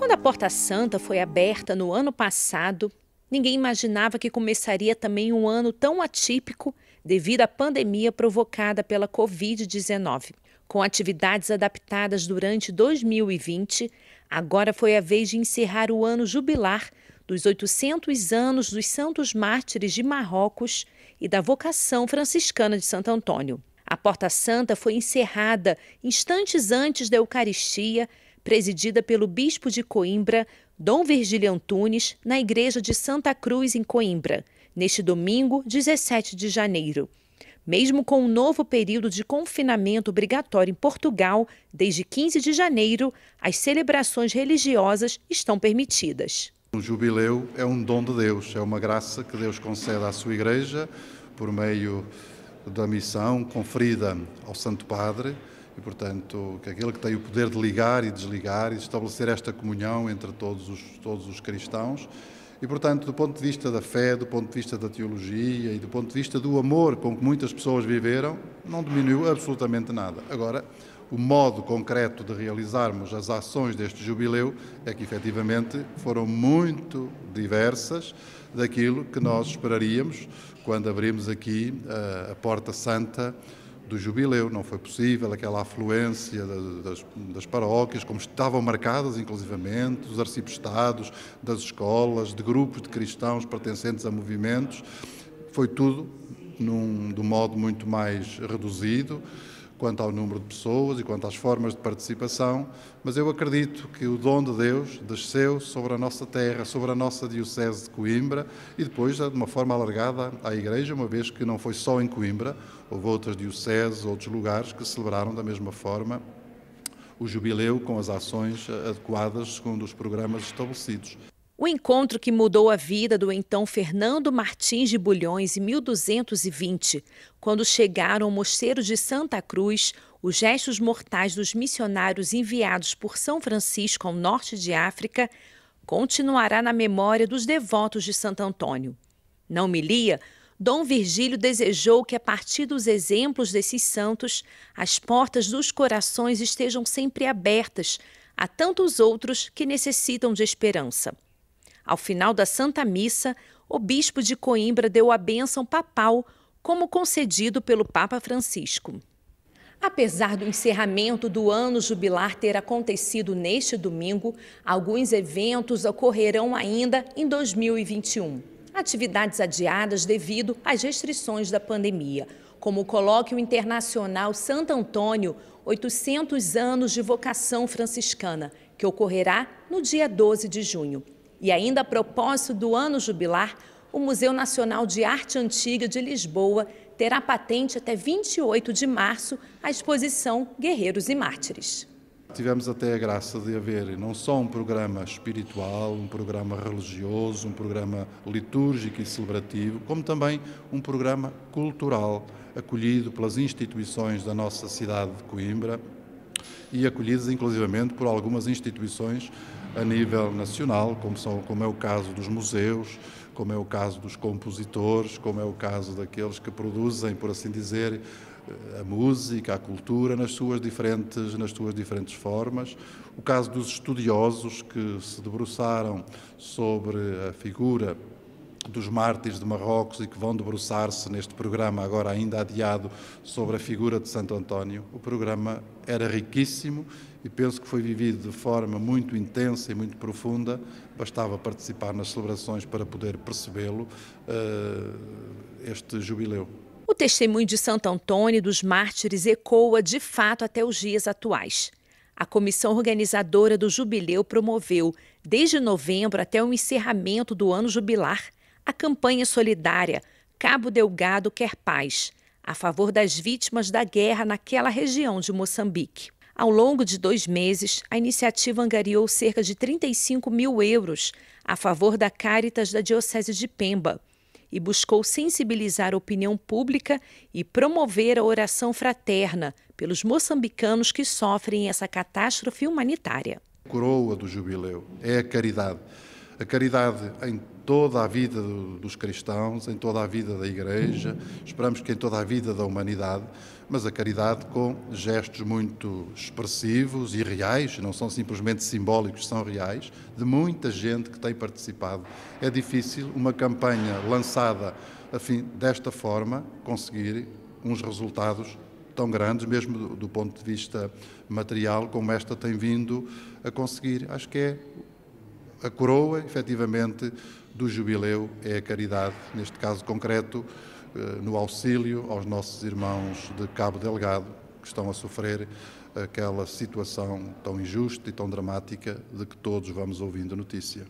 Quando a Porta Santa foi aberta no ano passado, ninguém imaginava que começaria também um ano tão atípico devido à pandemia provocada pela Covid-19. Com atividades adaptadas durante 2020, agora foi a vez de encerrar o ano jubilar dos 800 anos dos Santos Mártires de Marrocos e da vocação franciscana de Santo Antônio. A Porta Santa foi encerrada instantes antes da Eucaristia, presidida pelo bispo de Coimbra, Dom Virgílio Antunes, na igreja de Santa Cruz, em Coimbra, neste domingo, 17 de janeiro. Mesmo com um novo período de confinamento obrigatório em Portugal, desde 15 de janeiro, as celebrações religiosas estão permitidas. O jubileu é um dom de Deus, é uma graça que Deus concede à sua igreja por meio da missão conferida ao Santo Padre e, portanto, que aquele que tem o poder de ligar e desligar e de estabelecer esta comunhão entre todos os cristãos. E, portanto, do ponto de vista da fé, do ponto de vista da teologia e do ponto de vista do amor com que muitas pessoas viveram, não diminuiu absolutamente nada. Agora, o modo concreto de realizarmos as ações deste jubileu é que, efetivamente, foram muito diversas daquilo que nós esperaríamos quando abrimos aqui a Porta Santa do jubileu. Não foi possível aquela afluência das paróquias, como estavam marcadas, inclusivamente, dos arciprestados, das escolas, de grupos de cristãos pertencentes a movimentos. Foi tudo de um modo muito mais reduzido, quanto ao número de pessoas e quanto às formas de participação, mas eu acredito que o dom de Deus desceu sobre a nossa terra, sobre a nossa diocese de Coimbra e depois de uma forma alargada à Igreja, uma vez que não foi só em Coimbra, houve outras dioceses, outros lugares que celebraram da mesma forma o jubileu com as ações adequadas segundo os programas estabelecidos. O encontro que mudou a vida do então Fernando Martins de Bulhões em 1220, quando chegaram ao mosteiro de Santa Cruz, os gestos mortais dos missionários enviados por São Francisco ao norte de África, continuará na memória dos devotos de Santo Antônio. Na homilia, Dom Virgílio desejou que, a partir dos exemplos desses santos, as portas dos corações estejam sempre abertas a tantos outros que necessitam de esperança. Ao final da Santa Missa, o bispo de Coimbra deu a bênção papal, como concedido pelo Papa Francisco. Apesar do encerramento do ano jubilar ter acontecido neste domingo, alguns eventos ocorrerão ainda em 2021. Atividades adiadas devido às restrições da pandemia, como o Colóquio Internacional Santo Antônio, 800 anos de vocação franciscana, que ocorrerá no dia 12 de junho. E ainda a propósito do ano jubilar, o Museu Nacional de Arte Antiga de Lisboa terá patente até 28 de março a exposição Guerreiros e Mártires. Tivemos até a graça de haver não só um programa espiritual, um programa religioso, um programa litúrgico e celebrativo, como também um programa cultural, acolhido pelas instituições da nossa cidade de Coimbra e acolhidos inclusivamente por algumas instituições a nível nacional, como é o caso dos museus, como é o caso dos compositores, como é o caso daqueles que produzem, por assim dizer, a música, a cultura nas suas diferentes formas. O caso dos estudiosos que se debruçaram sobre a figura dos mártires de Marrocos e que vão debruçar-se neste programa, agora ainda adiado, sobre a figura de Santo António. O programa era riquíssimo e penso que foi vivido de forma muito intensa e muito profunda. Bastava participar nas celebrações para poder percebê-lo, este jubileu. O testemunho de Santo Antônio e dos mártires ecoa de fato até os dias atuais. A comissão organizadora do jubileu promoveu, desde novembro até o encerramento do ano jubilar, a campanha solidária Cabo Delgado Quer Paz, a favor das vítimas da guerra naquela região de Moçambique. Ao longo de 2 meses, a iniciativa angariou cerca de 35 mil euros a favor da Caritas da Diocese de Pemba e buscou sensibilizar a opinião pública e promover a oração fraterna pelos moçambicanos que sofrem essa catástrofe humanitária. A coroa do jubileu é a caridade. A caridade em toda a vida dos cristãos, em toda a vida da Igreja, esperamos que em toda a vida da humanidade, mas a caridade com gestos muito expressivos e reais, não são simplesmente simbólicos, são reais, de muita gente que tem participado. É difícil uma campanha lançada desta forma conseguir uns resultados tão grandes, mesmo do ponto de vista material, como esta tem vindo a conseguir. Acho que é a coroa, efetivamente, do jubileu, é a caridade, neste caso concreto, no auxílio aos nossos irmãos de Cabo Delgado, que estão a sofrer aquela situação tão injusta e tão dramática de que todos vamos ouvindo notícia.